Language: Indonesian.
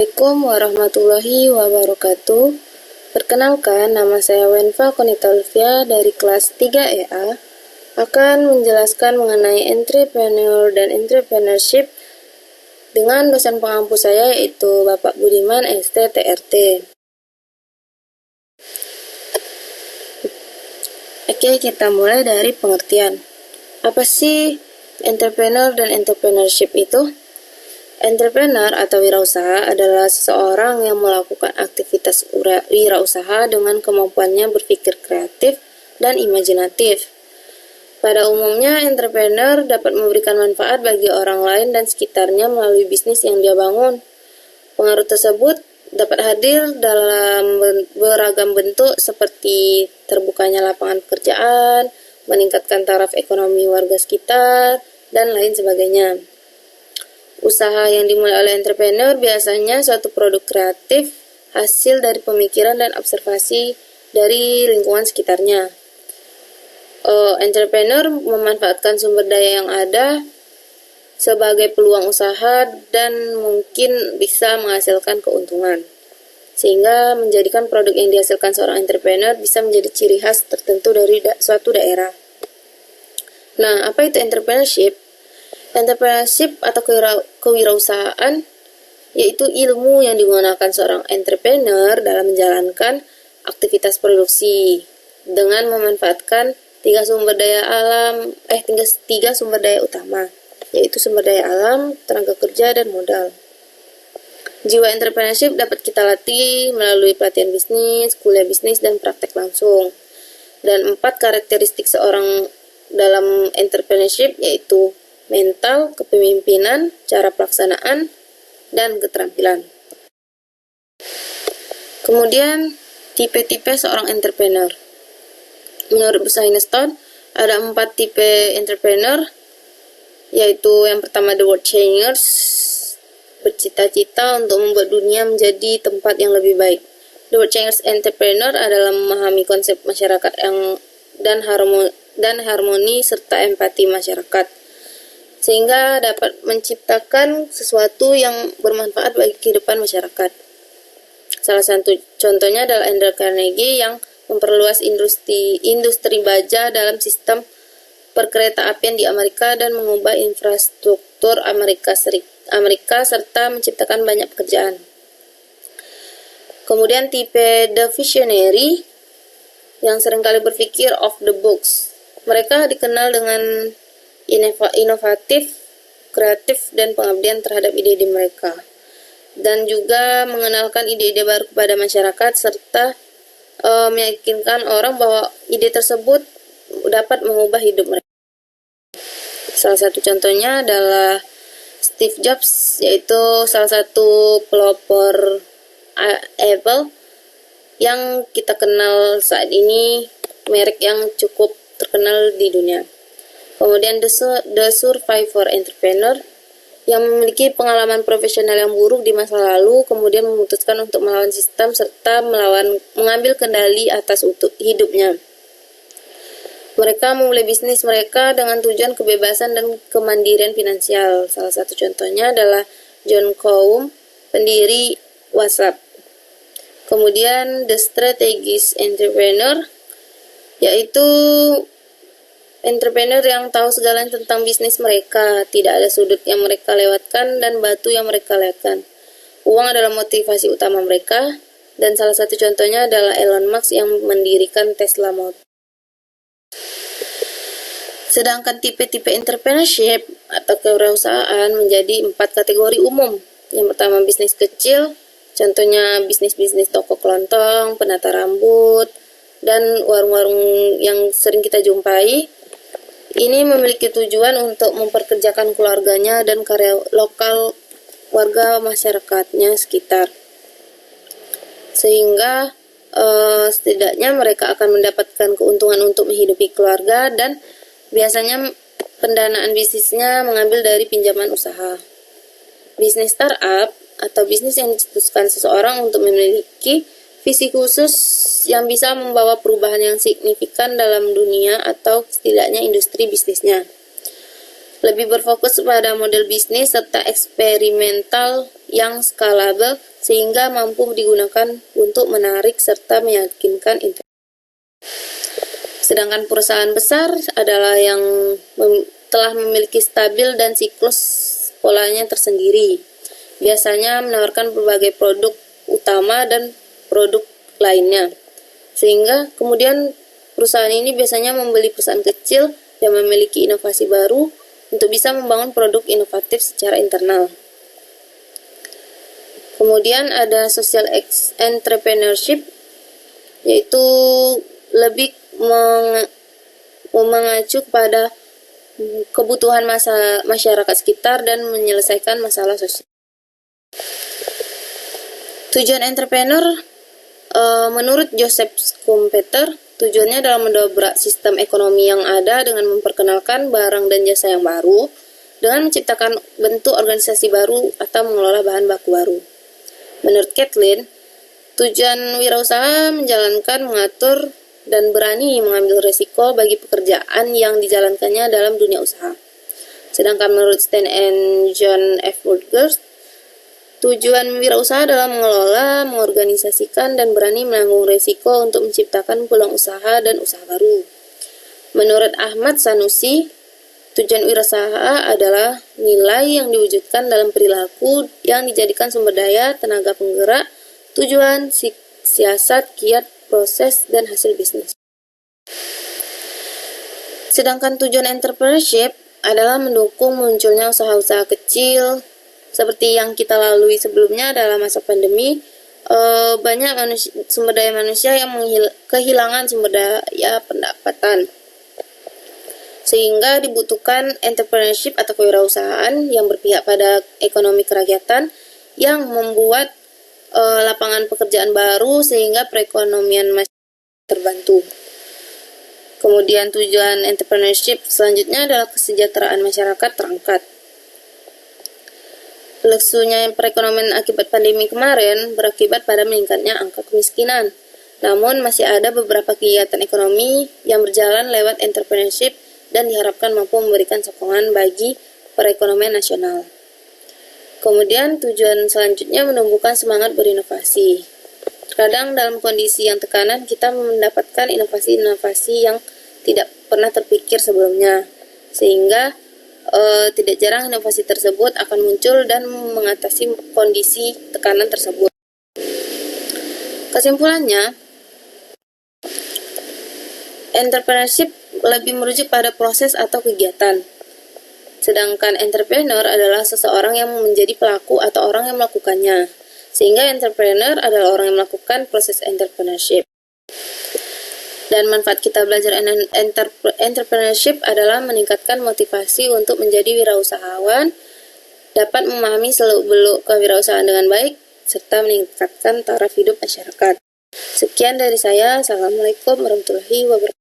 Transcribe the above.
Assalamualaikum warahmatullahi wabarakatuh. Perkenalkan, nama saya Wenfa Konita Lufia dari kelas 3 EA akan menjelaskan mengenai entrepreneur dan entrepreneurship dengan dosen pengampu saya yaitu Bapak Budiman ST-TRT. Oke, kita mulai dari pengertian. Apa sih entrepreneur dan entrepreneurship itu? Entrepreneur atau wirausaha adalah seseorang yang melakukan aktivitas wirausaha dengan kemampuannya berpikir kreatif dan imajinatif. Pada umumnya, entrepreneur dapat memberikan manfaat bagi orang lain dan sekitarnya melalui bisnis yang dia bangun. Pengaruh tersebut dapat hadir dalam beragam bentuk seperti terbukanya lapangan pekerjaan, meningkatkan taraf ekonomi warga sekitar, dan lain sebagainya. Usaha yang dimulai oleh entrepreneur biasanya suatu produk kreatif hasil dari pemikiran dan observasi dari lingkungan sekitarnya. Entrepreneur memanfaatkan sumber daya yang ada sebagai peluang usaha dan mungkin bisa menghasilkan keuntungan, sehingga menjadikan produk yang dihasilkan seorang entrepreneur bisa menjadi ciri khas tertentu dari suatu daerah. Nah, apa itu entrepreneurship? Entrepreneurship atau kewirausahaan yaitu ilmu yang digunakan seorang entrepreneur dalam menjalankan aktivitas produksi dengan memanfaatkan tiga sumber daya utama, yaitu sumber daya alam, tenaga kerja, dan modal. Jiwa entrepreneurship dapat kita latih melalui pelatihan bisnis, kuliah bisnis, dan praktek langsung. Dan 4 karakteristik seorang dalam entrepreneurship yaitu mental, kepemimpinan, cara pelaksanaan, dan keterampilan. Kemudian, tipe-tipe seorang entrepreneur. Menurut Bu Stone, ada 4 tipe entrepreneur, yaitu yang pertama the world changers, bercita-cita untuk membuat dunia menjadi tempat yang lebih baik. The world changers entrepreneur adalah memahami konsep masyarakat dan harmoni serta empati masyarakat, sehingga dapat menciptakan sesuatu yang bermanfaat bagi kehidupan masyarakat. Salah satu contohnya adalah Andrew Carnegie yang memperluas industri baja dalam sistem perkeretaapian di Amerika dan mengubah infrastruktur Amerika serta menciptakan banyak pekerjaan. Kemudian tipe the visionary yang seringkali berpikir off the box. Mereka dikenal dengan inovatif, kreatif, dan pengabdian terhadap ide-ide mereka, dan juga mengenalkan ide-ide baru kepada masyarakat serta meyakinkan orang bahwa ide tersebut dapat mengubah hidup mereka. Salah satu contohnya adalah Steve Jobs, yaitu salah satu pelopor Apple yang kita kenal saat ini, merek yang cukup terkenal di dunia. Kemudian the survivor entrepreneur yang memiliki pengalaman profesional yang buruk di masa lalu, kemudian memutuskan untuk melawan sistem serta mengambil kendali atas hidupnya. Mereka memulai bisnis mereka dengan tujuan kebebasan dan kemandirian finansial. Salah satu contohnya adalah John Coum, pendiri WhatsApp. Kemudian the strategist entrepreneur, yaitu entrepreneur yang tahu segala tentang bisnis mereka, tidak ada sudut yang mereka lewatkan dan batu yang mereka lewatkan. Uang adalah motivasi utama mereka, dan salah satu contohnya adalah Elon Musk yang mendirikan Tesla Motors. Sedangkan tipe-tipe entrepreneurship atau kewirausahaan menjadi 4 kategori umum. Yang pertama bisnis kecil, contohnya bisnis-bisnis toko kelontong, penata rambut, dan warung-warung yang sering kita jumpai. Ini memiliki tujuan untuk memperkerjakan keluarganya dan karya lokal warga masyarakatnya sekitar, sehingga setidaknya mereka akan mendapatkan keuntungan untuk menghidupi keluarga, dan biasanya pendanaan bisnisnya mengambil dari pinjaman usaha. Bisnis startup atau bisnis yang dicetuskan seseorang untuk memiliki visi khusus yang bisa membawa perubahan yang signifikan dalam dunia atau setidaknya industri bisnisnya. lebih berfokus pada model bisnis serta eksperimental yang scalable sehingga mampu digunakan untuk menarik serta meyakinkan investor. Sedangkan perusahaan besar adalah yang telah memiliki stabil dan siklus polanya tersendiri. Biasanya menawarkan berbagai produk utama dan produk lainnya. Sehingga kemudian perusahaan ini biasanya membeli perusahaan kecil yang memiliki inovasi baru untuk bisa membangun produk inovatif secara internal. Kemudian ada social entrepreneurship, yaitu lebih mengacu pada kebutuhan masyarakat sekitar dan menyelesaikan masalah sosial. Tujuan entrepreneur menurut Joseph Schumpeter, tujuannya adalah mendobrak sistem ekonomi yang ada dengan memperkenalkan barang dan jasa yang baru, dengan menciptakan bentuk organisasi baru atau mengelola bahan baku baru. Menurut Kathleen, tujuan wirausaha menjalankan, mengatur, dan berani mengambil risiko bagi pekerjaan yang dijalankannya dalam dunia usaha. Sedangkan menurut Stan and John F. Burgers, tujuan wirausaha adalah mengelola, mengorganisasikan, dan berani menanggung risiko untuk menciptakan peluang usaha dan usaha baru. Menurut Ahmad Sanusi, tujuan wirausaha adalah nilai yang diwujudkan dalam perilaku yang dijadikan sumber daya, tenaga penggerak, tujuan, siasat, kiat, proses, dan hasil bisnis. Sedangkan tujuan entrepreneurship adalah mendukung munculnya usaha-usaha kecil, seperti yang kita lalui sebelumnya dalam masa pandemi. Banyak sumber daya manusia yang kehilangan sumber daya pendapatan, sehingga dibutuhkan entrepreneurship atau kewirausahaan yang berpihak pada ekonomi kerakyatan yang membuat lapangan pekerjaan baru sehingga perekonomian masyarakat terbantu. Kemudian tujuan entrepreneurship selanjutnya adalah kesejahteraan masyarakat terangkat. Lesunya perekonomian akibat pandemi kemarin berakibat pada meningkatnya angka kemiskinan. Namun masih ada beberapa kegiatan ekonomi yang berjalan lewat entrepreneurship dan diharapkan mampu memberikan sokongan bagi perekonomian nasional. Kemudian tujuan selanjutnya menumbuhkan semangat berinovasi. Terkadang dalam kondisi yang tekanan kita mendapatkan inovasi-inovasi yang tidak pernah terpikir sebelumnya, sehingga tidak jarang inovasi tersebut akan muncul dan mengatasi kondisi tekanan tersebut. Kesimpulannya, entrepreneurship lebih merujuk pada proses atau kegiatan. Sedangkan entrepreneur adalah seseorang yang menjadi pelaku atau orang yang melakukannya. Sehingga entrepreneur adalah orang yang melakukan proses entrepreneurship. Dan manfaat kita belajar entrepreneurship adalah meningkatkan motivasi untuk menjadi wirausahawan, dapat memahami seluk-beluk kewirausahaan dengan baik, serta meningkatkan taraf hidup masyarakat. Sekian dari saya. Assalamualaikum warahmatullahi wabarakatuh.